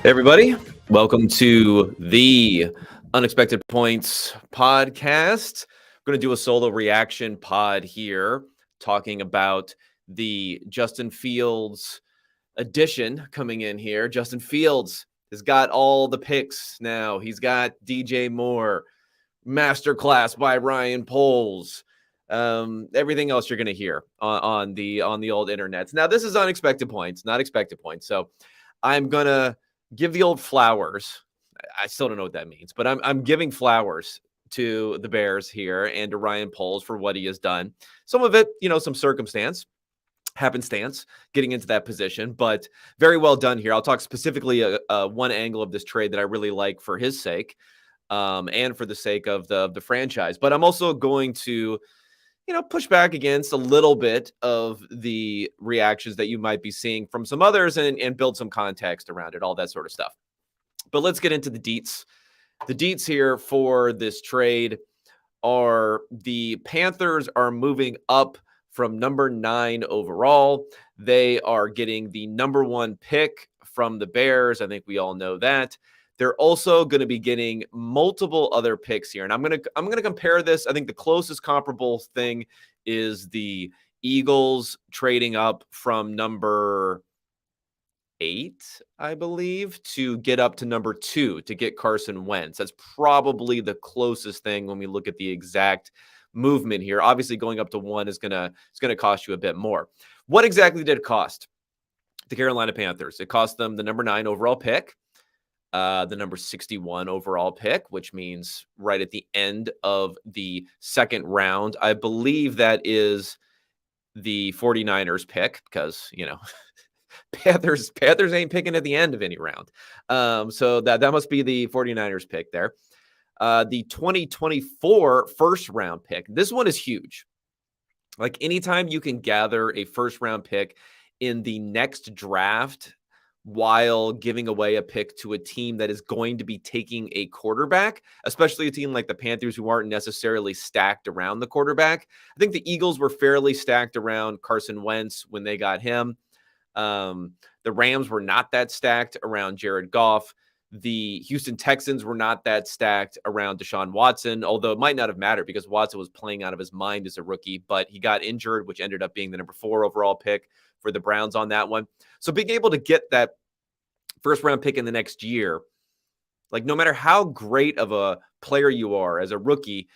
Hey everybody, welcome to the Unexpected Points podcast. We're going to do a solo reaction pod here, talking about the Justin Fields edition coming in here. Justin Fields has got all the picks now. He's got DJ Moore, masterclass by Ryan Poles, everything else you're going to hear on the old internets. Now, this is Unexpected Points, not expected points. So I'm going to give the old flowers. I still don't know what that means, but I'm giving flowers to the Bears here and to Ryan Poles for what he has done. Some of it, some happenstance, getting into that position, but very well done here. I'll talk specifically one angle of this trade that I really like for his sake, and for the sake of the franchise. But I'm also going to push back against a little bit of the reactions that you might be seeing from some others and build some context around it, all that sort of stuff. But let's get into the deets. The deets here for this trade are the Panthers are moving up from number 9 overall. They are getting the number 1 pick from the Bears. I think we all know that. They're also going to be getting multiple other picks here. And I'm going to compare this. I think the closest comparable thing is the Eagles trading up from number 8, I believe, to get up to number 2 to get Carson Wentz. That's probably the closest thing when we look at the exact movement here. Obviously, going up to 1 is going to cost you a bit more. What exactly did it cost the Carolina Panthers? It cost them the number 9 overall pick, the number 61 overall pick, which means right at the end of the second round. I believe that is the 49ers pick because, Panthers ain't picking at the end of any round. So that must be the 49ers pick there. The 2024 first round pick. This one is huge. Like anytime you can gather a first round pick in the next draft while giving away a pick to a team that is going to be taking a quarterback, especially a team like the Panthers who aren't necessarily stacked around the quarterback. I think the Eagles were fairly stacked around Carson Wentz when they got him. The Rams were not that stacked around Jared Goff. The Houston Texans were not that stacked around Deshaun Watson, although it might not have mattered because Watson was playing out of his mind as a rookie, but he got injured, which ended up being the number 4 overall pick for the Browns on that one. So being able to get that first round pick in the next year, like no matter how great of a player you are as a rookie,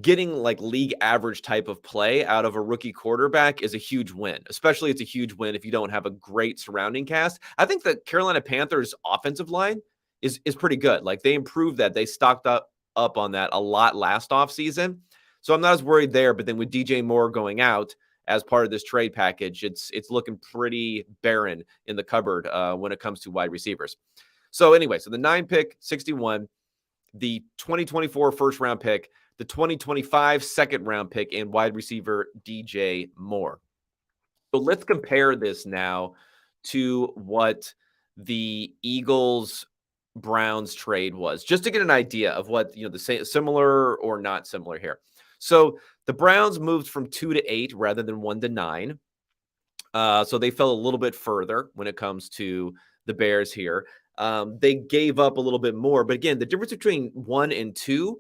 getting like league average type of play out of a rookie quarterback is a huge win. Especially it's a huge win if you don't have a great surrounding cast. I think the Carolina Panthers offensive line is pretty good. Like they improved that. They stocked up on that a lot last offseason. So I'm not as worried there. But then with DJ Moore going out as part of this trade package, it's looking pretty barren in the cupboard when it comes to wide receivers. So anyway, so the 9 pick, 61, the 2024 first round pick, the 2025 second round pick, and wide receiver DJ Moore. So let's compare this now to what the Eagles Browns trade was, just to get an idea of what, the same, similar or not similar here. So the Browns moved from 2 to 8 rather than 1 to 9. So they fell a little bit further when it comes to the Bears here. They gave up a little bit more, but again, the difference between 1 and 2,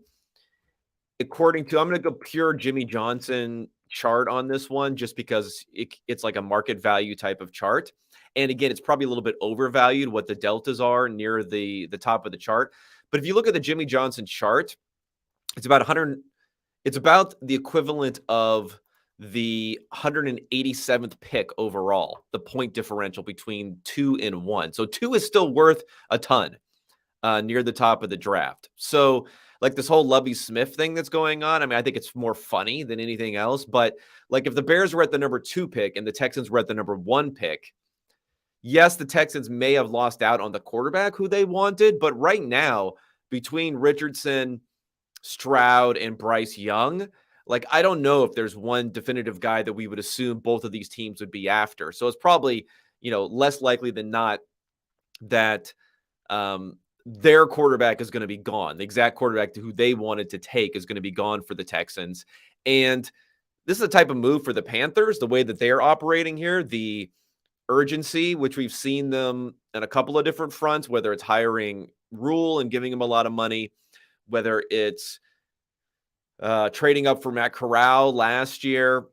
according to, I'm going to go pure Jimmy Johnson chart on this one, just because it's like a market value type of chart. And again, it's probably a little bit overvalued what the deltas are near the top of the chart. But if you look at the Jimmy Johnson chart, it's about 100. It's about the equivalent of the 187th pick overall, the point differential between 2 and 1. So 2 is still worth a ton near the top of the draft. So like this whole Lovie Smith thing that's going on, I mean, I think it's more funny than anything else. But like if the Bears were at the number 2 pick and the Texans were at the number 1 pick, yes, the Texans may have lost out on the quarterback who they wanted. But right now, between Richardson, Stroud, and Bryce Young, like I don't know if there's one definitive guy that we would assume both of these teams would be after. So it's probably, less likely than not that their quarterback is going to be gone. The exact quarterback who they wanted to take is going to be gone for the Texans. And this is the type of move for the Panthers, the way that they're operating here. The urgency, which we've seen them in a couple of different fronts, whether it's hiring Rule and giving him a lot of money, whether it's trading up for Matt Corral last year,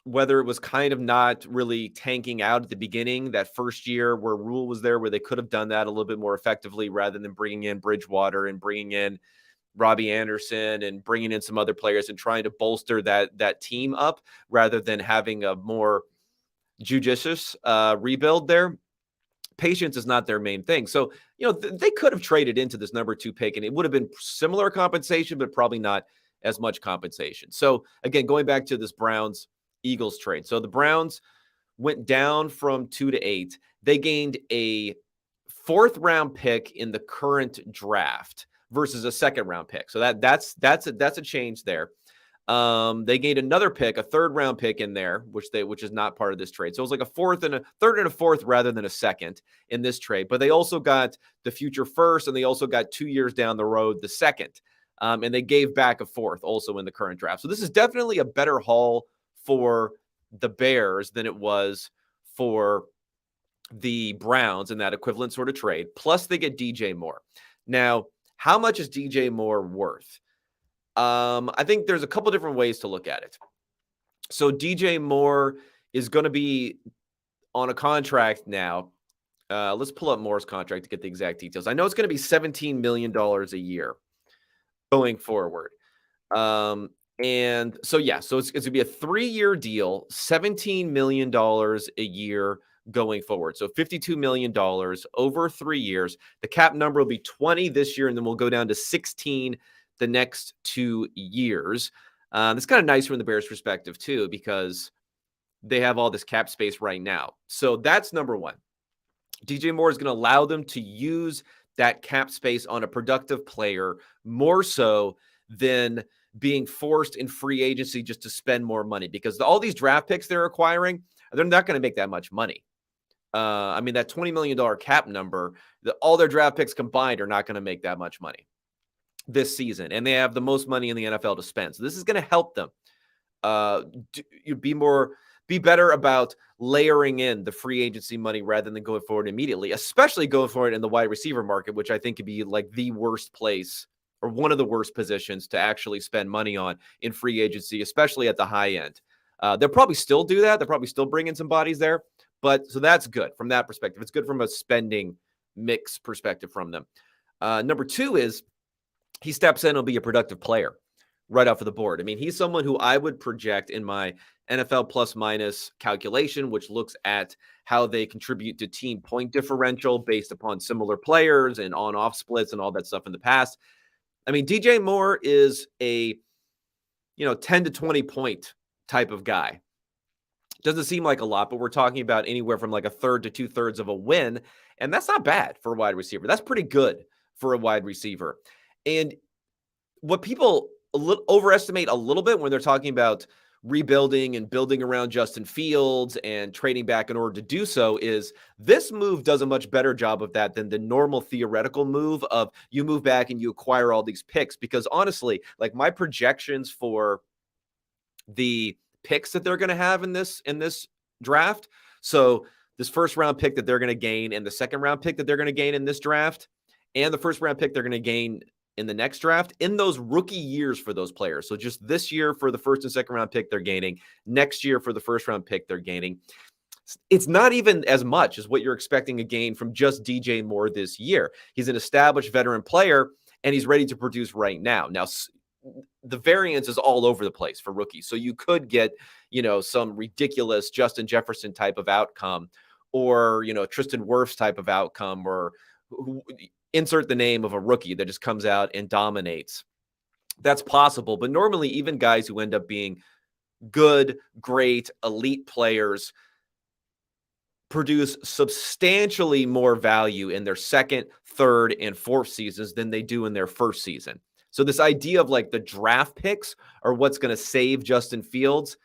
whether it was kind of not really tanking out at the beginning, that first year where Rule was there, where they could have done that a little bit more effectively rather than bringing in Bridgewater and bringing in Robbie Anderson and bringing in some other players and trying to bolster that team up rather than having a more judicious rebuild there. Patience is not their main thing. So, they could have traded into this number 2 pick and it would have been similar compensation, but probably not as much compensation. So again, going back to this Browns Eagles trade. So the Browns went down from 2 to 8. They gained a 4th round pick in the current draft versus a 2nd round pick. So that's a change there. They gained another pick, a 3rd round pick in there, which is not part of this trade. So it was like a 4th and a 3rd and a 4th rather than a 2nd in this trade. But they also got the future 1st, and they also got 2 years down the road the 2nd. And they gave back a 4th also in the current draft. So this is definitely a better haul for the Bears than it was for the Browns in that equivalent sort of trade. Plus they get DJ Moore. Now, how much is DJ Moore worth? I think there's a couple different ways to look at it. So DJ Moore is going to be on a contract now. Let's pull up Moore's contract to get the exact details. I know it's going to be $17 million a year going forward. And so, so it's going to be a 3-year deal, $17 million a year going forward. So $52 million over 3 years. The cap number will be 20 this year, and then we'll go down to 16 the next 2 years. It's kind of nice from the Bears' perspective, too, because they have all this cap space right now. So that's number one. DJ Moore is going to allow them to use that cap space on a productive player more so than being forced in free agency just to spend more money, because all these draft picks they're acquiring, they're not going to make that much money. I mean, that $20 million cap number, all their draft picks combined are not going to make that much money this season. And they have the most money in the NFL to spend. So this is going to help them be better about layering in the free agency money rather than going forward immediately, especially going forward in the wide receiver market, which I think could be like the worst place or one of the worst positions to actually spend money on in free agency, especially at the high end. They'll probably still do that. They'll probably still bring in some bodies there. But so that's good from that perspective. It's good from a spending mix perspective from them. Number two is he steps in and will be a productive player right off of the board. I mean, he's someone who I would project in my NFL plus minus calculation, which looks at how they contribute to team point differential based upon similar players and on-off splits and all that stuff in the past. I mean, DJ Moore is a 10 to 20 point type of guy. Doesn't seem like a lot, but we're talking about anywhere from like a third to 2/3 of a win. And that's not bad for a wide receiver. That's pretty good for a wide receiver. And what people overestimate a little bit when they're talking about rebuilding and building around Justin Fields and trading back in order to do so is this move does a much better job of that than the normal theoretical move of you move back and you acquire all these picks. Because honestly, like my projections for the picks that they're going to have in this draft. So this first round pick that they're going to gain and the second round pick that they're going to gain in this draft and the first round pick they're going to gain in the next draft, in those rookie years for those players. So just this year for the first and second round pick they're gaining, next year for the first round pick they're gaining. It's not even as much as what you're expecting to gain from just DJ Moore this year. He's an established veteran player and he's ready to produce right now. Now, the variance is all over the place for rookies. So you could get, some ridiculous Justin Jefferson type of outcome or, Tristan Wirfs type of outcome or insert the name of a rookie that just comes out and dominates. That's possible. But normally, even guys who end up being good, great, elite players produce substantially more value in their second, third, and fourth seasons than they do in their first season. So this idea of like the draft picks are what's going to save Justin Fields,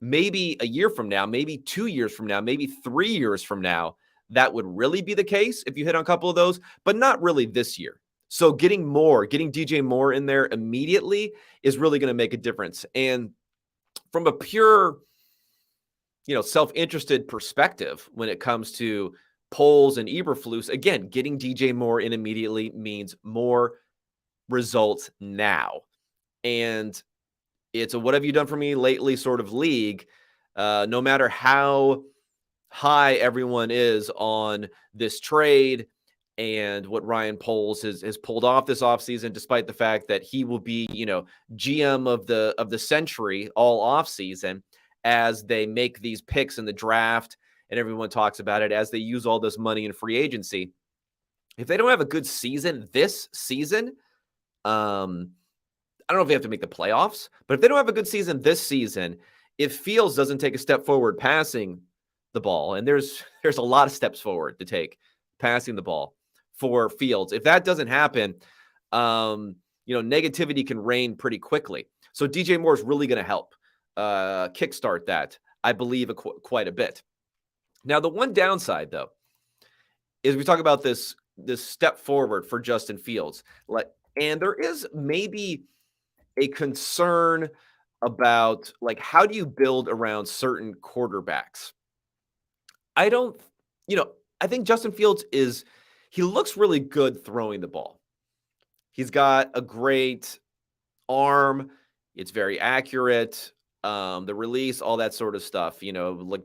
maybe a year from now, maybe 2 years from now, maybe 3 years from now, that would really be the case if you hit on a couple of those, but not really this year. So getting DJ Moore in there immediately is really going to make a difference. And from a pure self-interested perspective when it comes to Poles and Eberflus. Again, getting DJ Moore in immediately means more results now. And it's a what have you done for me lately sort of league. No matter how high everyone is on this trade and what Ryan Poles has pulled off this offseason, despite the fact that he will be, GM of the century all offseason as they make these picks in the draft and everyone talks about it as they use all this money in free agency. If they don't have a good season this season, I don't know if they have to make the playoffs, but if they don't have a good season this season, if Fields doesn't take a step forward passing the ball, and there's a lot of steps forward to take passing the ball for Fields, if that doesn't happen, negativity can reign pretty quickly. So DJ Moore is really going to help kickstart that, I believe, quite a bit. Now, the one downside, though, is we talk about this step forward for Justin Fields, and there is maybe a concern about how do you build around certain quarterbacks. I think Justin Fields he looks really good throwing the ball. He's got a great arm. It's very accurate. The release, all that sort of stuff,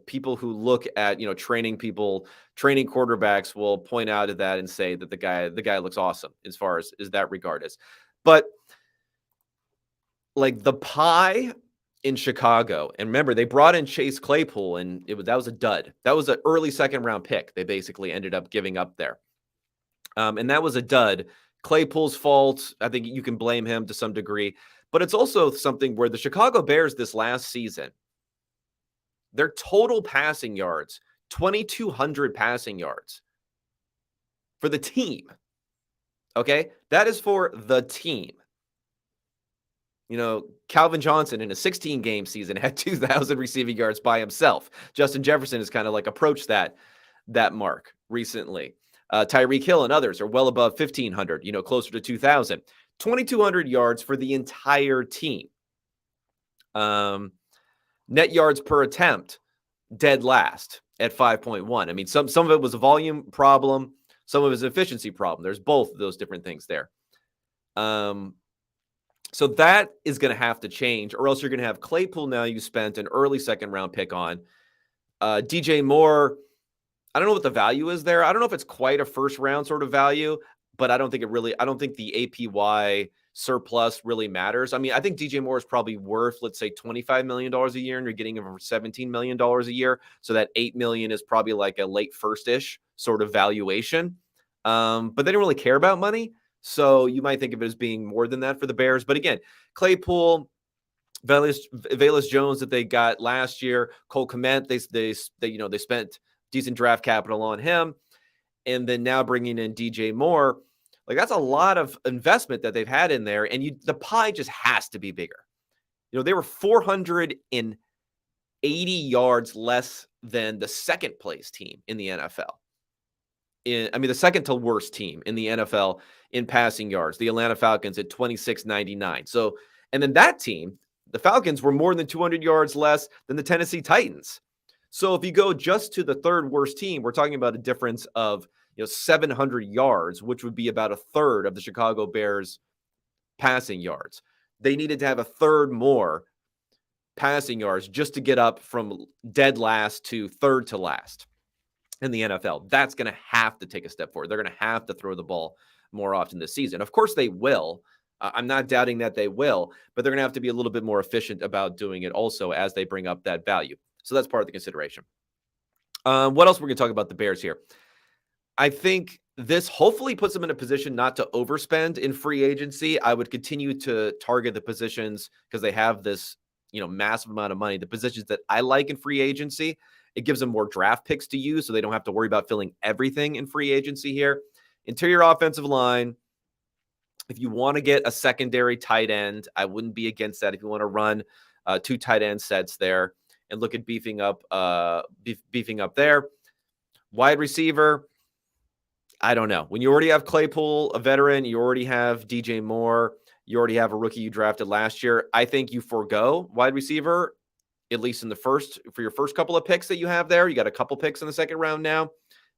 people who look at, training quarterbacks will point out at that and say that the guy looks awesome as far as that regard is. But the pie in Chicago, and remember, they brought in Chase Claypool, and that was a dud. That was an early second-round pick they basically ended up giving up there. And that was a dud. Claypool's fault. I think you can blame him to some degree. But it's also something where the Chicago Bears this last season, their total passing yards, 2,200 passing yards for the team. Okay? That is for the team. Calvin Johnson in a 16-game season had 2,000 receiving yards by himself. Justin Jefferson has kind of approached that mark recently. Tyreek Hill and others are well above 1,500, closer to 2,000. 2,200 yards for the entire team. Net yards per attempt, dead last at 5.1. I mean, some of it was a volume problem. Some of it was an efficiency problem. There's both of those different things there. So that is going to have to change, or else you're going to have Claypool now you spent an early second-round pick on. DJ Moore, I don't know what the value is there. I don't know if it's quite a first-round sort of value, but I don't think the APY surplus really matters. I mean, I think DJ Moore is probably worth, let's say, $25 million a year, and you're getting him for $17 million a year. So that $8 million is probably like a late first-ish sort of valuation. But they don't really care about money. So you might think of it as being more than that for the Bears. But again, Claypool, Velus Jones that they got last year, Cole Kmet, they spent decent draft capital on him, and then now bringing in DJ Moore, that's a lot of investment that they've had in there, and the pie just has to be bigger. They were 480 yards less than the second place team in the NFL. The second to worst team in the NFL in passing yards, the Atlanta Falcons at 26.99. So, and then that team, the Falcons, were more than 200 yards less than the Tennessee Titans. So if you go just to the third worst team, we're talking about a difference of 700 yards, which would be about a third of the Chicago Bears passing yards. They needed to have a third more passing yards just to get up from dead last to third to last in the NFL. That's going to have to take a step forward. They're going to have to throw the ball more often this season. Of course they will. I'm not doubting that they will, but they're going to have to be a little bit more efficient about doing it also as they bring up that value. So that's part of the consideration. What else we're going to talk about the Bears here? I think this hopefully puts them in a position not to overspend in free agency. I would continue to target the positions because they have this, massive amount of money. The positions that I like in free agency, it gives them more draft picks to use, so they don't have to worry about filling everything in free agency here. Interior offensive line. If you want to get a secondary tight end, I wouldn't be against that. If you want to run 2 tight end sets there and look at beefing up there. Wide receiver, I don't know. When you already have Claypool, a veteran, you already have DJ Moore, you already have a rookie you drafted last year, I think you forego wide receiver at least for your first couple of picks that you have there. You got a couple picks in the second round now,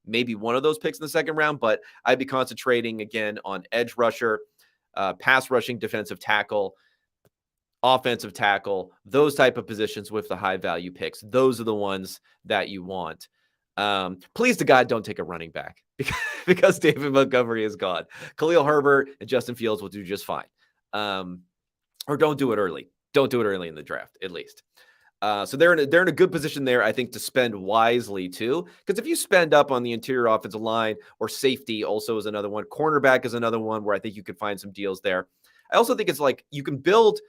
maybe one of those picks in the second round, but I'd be concentrating again on edge rusher, pass rushing, defensive tackle, offensive tackle, those type of positions with the high value picks. Those are the ones that you want. Please to God, don't take a running back because David Montgomery is gone. Khalil Herbert and Justin Fields will do just fine. Or don't do it early. Don't do it early in the draft, at least. So they're in a good position there, I think, to spend wisely too. Because if you spend up on the interior offensive line or safety, also is another one. Cornerback is another one where I think you could find some deals there. I also think it's like you can build.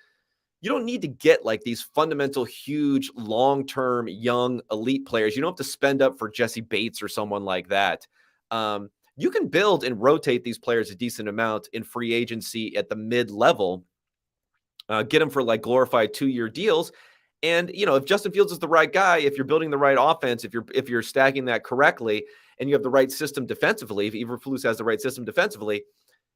You don't need to get like these fundamental, huge, long-term, young, elite players. You don't have to spend up for Jesse Bates or someone like that. You can build and rotate these players a decent amount in free agency at the mid-level. Get them for like glorified 2-year deals. And, if Justin Fields is the right guy, if you're building the right offense, if you're stacking that correctly, and you have the right system defensively, if Eberflus has the right system defensively,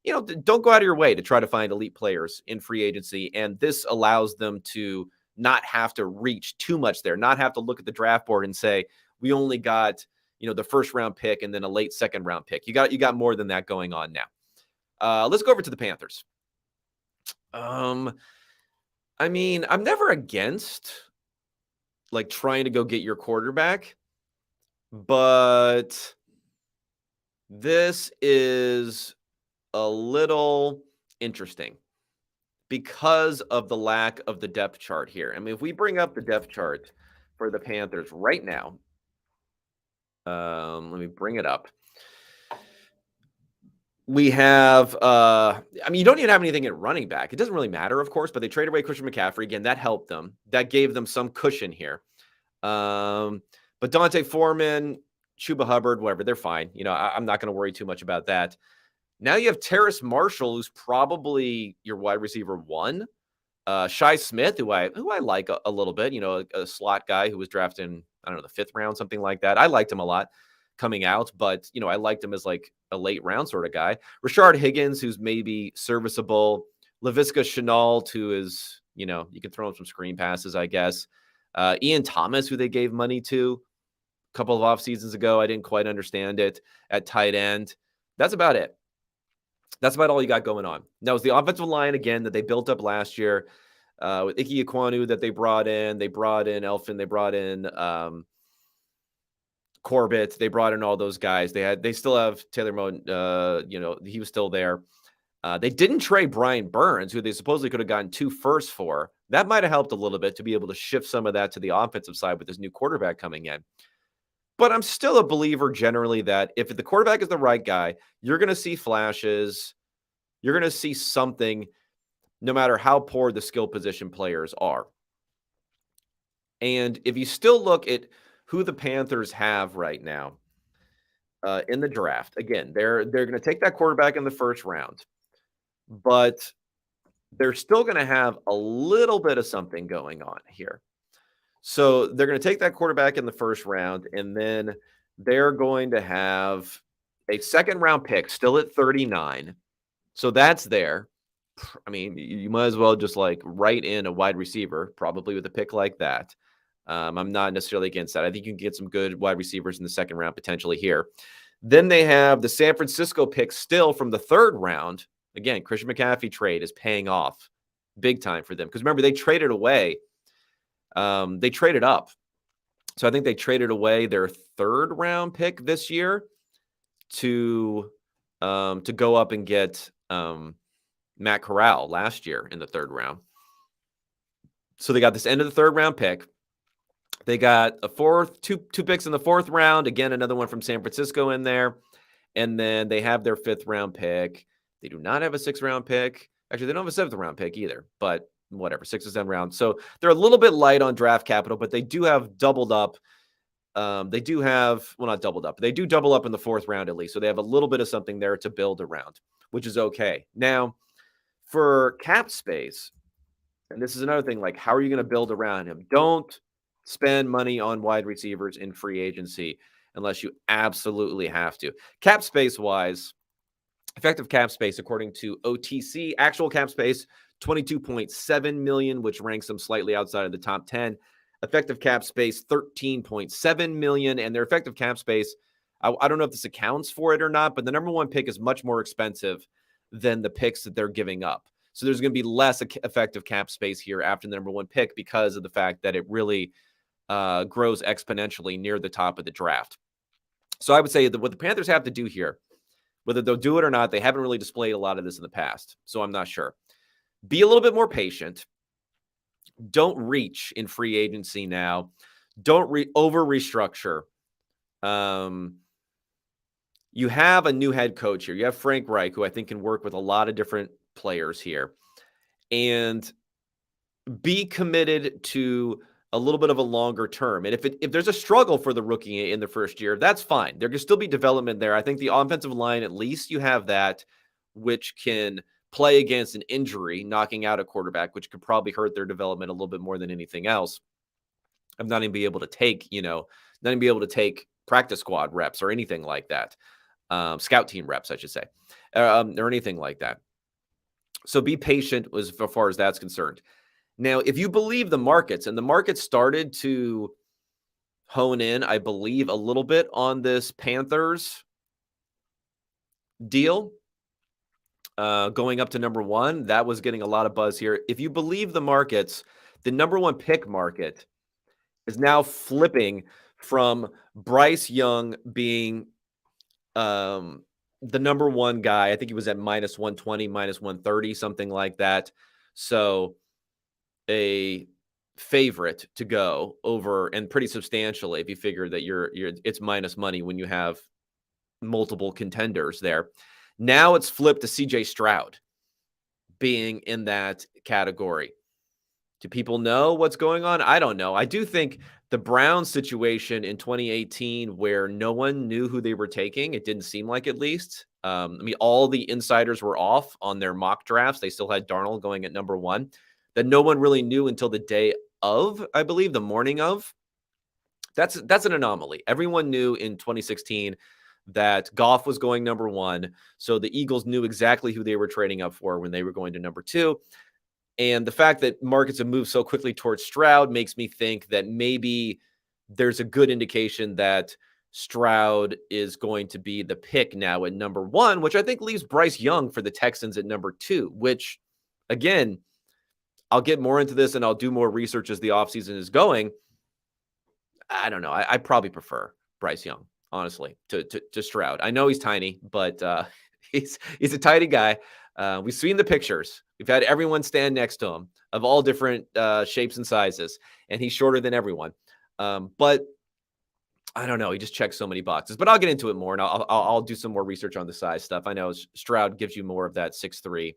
don't go out of your way to try to find elite players in free agency. And this allows them to not have to reach too much there, not have to look at the draft board and say, we only got, the first round pick and then a late second round pick. You got more than that going on now. Let's go over to the Panthers. I mean, I'm never against like trying to go get your quarterback, but this is a little interesting because of the lack of the depth chart here. I mean, if we bring up the depth chart for the Panthers right now, let me bring it up. We have, you don't even have anything at running back. It doesn't really matter, of course, but they traded away Christian McCaffrey. Again, that helped them. That gave them some cushion here. But Dante Foreman, Chuba Hubbard, whatever, they're fine. I'm not going to worry too much about that. Now you have Terrace Marshall, who's probably your wide receiver 1. Shi Smith, who I like a little bit, a slot guy who was drafted in, I don't know, the 5th round, something like that. I liked him a lot coming out, but, I liked him as like a late round sort of guy. Rashard Higgins, who's maybe serviceable. Laviska Shenault, who is, you can throw him some screen passes, I guess. Ian Thomas, who they gave money to a couple of off seasons ago. I didn't quite understand it at tight end. That's about it. That's about all you got going on. Now, it's the offensive line, again, that they built up last year with Ike Ekwonu that they brought in. They brought in Elfin. They brought in Corbett. They brought in all those guys. They still have Taylor Moton. He was still there. They didn't trade Brian Burns, who they supposedly could have gotten 2 firsts for. That might have helped a little bit to be able to shift some of that to the offensive side with this new quarterback coming in. But I'm still a believer generally that if the quarterback is the right guy, you're going to see flashes. You're going to see something no matter how poor the skill position players are. And if you still look at who the Panthers have right now in the draft, again, they're going to take that quarterback in the first round, but they're still going to have a little bit of something going on here. So they're going to take that quarterback in the first round, and then they're going to have a second round pick still at 39. So that's there. I mean, you might as well just like write in a wide receiver, probably with a pick like that. I'm not necessarily against that. I think you can get some good wide receivers in the second round potentially here. Then they have the San Francisco pick still from the 3rd round. Again, Christian McCaffrey trade is paying off big time for them. Because remember, they traded away. They traded up. So I think they traded away their 3rd round pick this year to go up and get Matt Corral last year in the 3rd round. So they got this end of the 3rd round pick. They got a two picks in the 4th round. Again, another one from San Francisco in there. And then they have their 5th round pick. They do not have a 6th round pick. Actually, they don't have a 7th round pick either, but whatever, 6 or 7 rounds. So they're a little bit light on draft capital, but they do have doubled up. They do have, well, not doubled up, but they do double up in the 4th round at least. So they have a little bit of something there to build around, which is okay. Now, for cap space, and this is another thing, like how are you going to build around him? Don't spend money on wide receivers in free agency unless you absolutely have to. Cap space wise, effective cap space, according to OTC, actual cap space, 22.7 million, which ranks them slightly outside of the top 10. Effective cap space, 13.7 million. And their effective cap space, I don't know if this accounts for it or not, but the number one pick is much more expensive than the picks that they're giving up. So there's going to be less effective cap space here after the number one pick because of the fact that it really grows exponentially near the top of the draft. So I would say that what the Panthers have to do here, whether they'll do it or not, they haven't really displayed a lot of this in the past. So I'm not sure. Be a little bit more patient. Don't reach in free agency now. Don't over restructure. You have a new head coach here. You have Frank Reich, who I think can work with a lot of different players here. And be committed to a little bit of a longer term. And if there's a struggle for the rookie in the first year, that's fine. There can still be development there. I think the offensive line, at least you have that, which can play against an injury, knocking out a quarterback, which could probably hurt their development a little bit more than anything else. I'm not even be able to take, not even be able to take practice squad reps or anything like that. Scout team reps, I should say, or anything like that. So be patient as far as that's concerned. Now, if you believe the markets, and the markets started to hone in, I believe, a little bit on this Panthers deal, going up to number one, that was getting a lot of buzz here. If you believe the markets, the number one pick market is now flipping from Bryce Young being the number one guy. I think he was at minus 120, minus 130, something like that. So a favorite to go over, and pretty substantially, if you figure that it's minus money when you have multiple contenders there. Now it's flipped to CJ Stroud being in that category. Do people know what's going on? I don't know. I do think the Browns situation in 2018, where no one knew who they were taking, it didn't seem like, at least. All the insiders were off on their mock drafts. They still had Darnold going at number one. That no one really knew until the day of, I believe, the morning of. That's an anomaly. Everyone knew in 2016 that Goff was going number one. So the Eagles knew exactly who they were trading up for when they were going to number two. And the fact that markets have moved so quickly towards Stroud makes me think that maybe there's a good indication that Stroud is going to be the pick now at number one, which I think leaves Bryce Young for the Texans at number two, which, again, I'll get more into this and I'll do more research as the offseason is going. I don't know. I probably prefer Bryce Young, honestly, to Stroud. I know he's tiny, but he's a tiny guy. We've seen the pictures. We've had everyone stand next to him of all different shapes and sizes, and he's shorter than everyone. But I don't know. He just checks so many boxes. But I'll get into it more, and I'll do some more research on the size stuff. I know Stroud gives you more of that 6'3",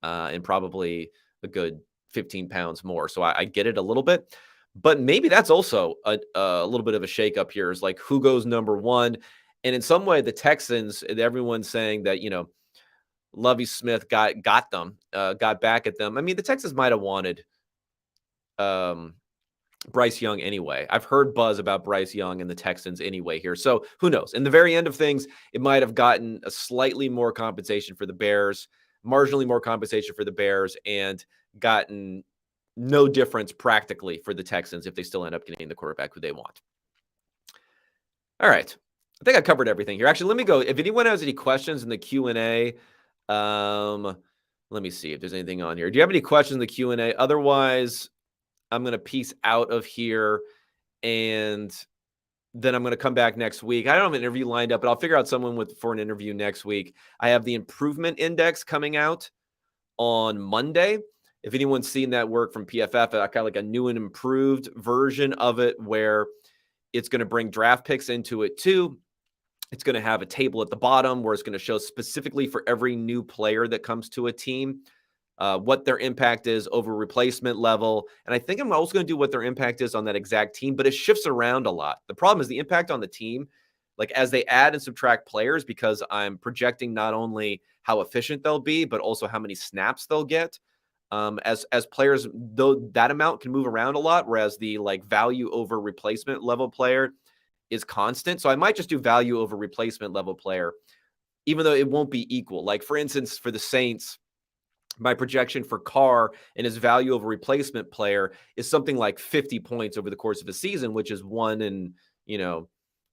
and probably a good 15 pounds more. So I get it a little bit. But maybe that's also a little bit of a shakeup here, is like who goes number one. And in some way, the Texans, everyone's saying that, Lovie Smith got back at them. The Texans might have wanted Bryce Young anyway. I've heard buzz about Bryce Young and the Texans anyway here. So who knows? In the very end of things, it might have gotten a slightly more compensation for the Bears, marginally more compensation for the Bears, and gotten no difference practically for the Texans if they still end up getting the quarterback who they want. All right. I think I covered everything here. Actually, let me go. If anyone has any questions in the Q&A, let me see if there's anything on here. Do you have any questions in the Q&A? Otherwise, I'm going to peace out of here, and then I'm going to come back next week. I don't have an interview lined up, but I'll figure out someone for an interview next week. I have the improvement index coming out on Monday. If anyone's seen that work from PFF, I kind of like a new and improved version of it, where it's going to bring draft picks into it too. It's going to have a table at the bottom where it's going to show specifically for every new player that comes to a team, what their impact is over replacement level. And I think I'm also going to do what their impact is on that exact team, but it shifts around a lot. The problem is the impact on the team, like as they add and subtract players, because I'm projecting not only how efficient they'll be, but also how many snaps they'll get. As players, though, that amount can move around a lot, whereas the value over replacement level player is constant. So I might just do value over replacement level player, even though it won't be equal. Like, for instance, for the Saints, my projection for Carr and his value of a replacement player is something like 50 points over the course of a season, which is 1.8,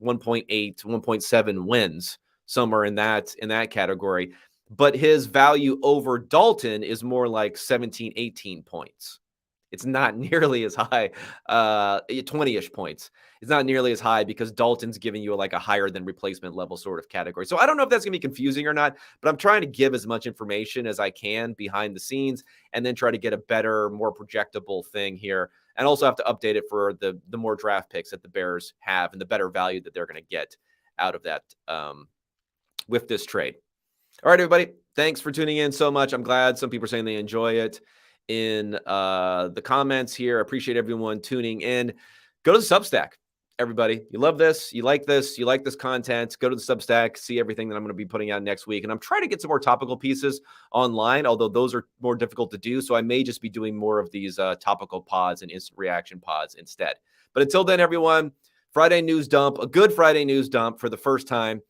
1.7 wins, somewhere in that category. But his value over Dalton is more like 17, 18 points. It's not nearly as high, 20-ish points. It's not nearly as high because Dalton's giving you like a higher than replacement level sort of category. So I don't know if that's going to be confusing or not, but I'm trying to give as much information as I can behind the scenes and then try to get a better, more projectable thing here. And also have to update it for the more draft picks that the Bears have and the better value that they're going to get out of that with this trade. All right, everybody. Thanks for tuning in so much. I'm glad some people are saying they enjoy it in the comments here. I appreciate everyone tuning in. Go to the Substack, everybody. You love this. You like this. You like this content. Go to the Substack. See everything that I'm going to be putting out next week. And I'm trying to get some more topical pieces online, although those are more difficult to do. So I may just be doing more of these topical pods and instant reaction pods instead. But until then, everyone, Friday news dump, a good Friday news dump for the first time.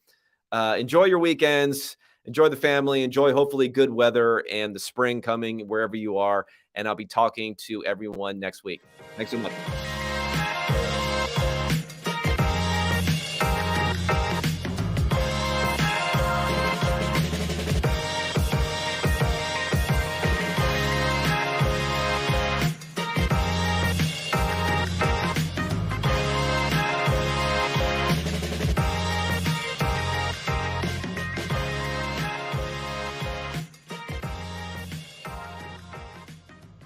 Enjoy your weekends. Enjoy the family. Enjoy hopefully good weather and the spring coming wherever you are. And I'll be talking to everyone next week. Thanks so much.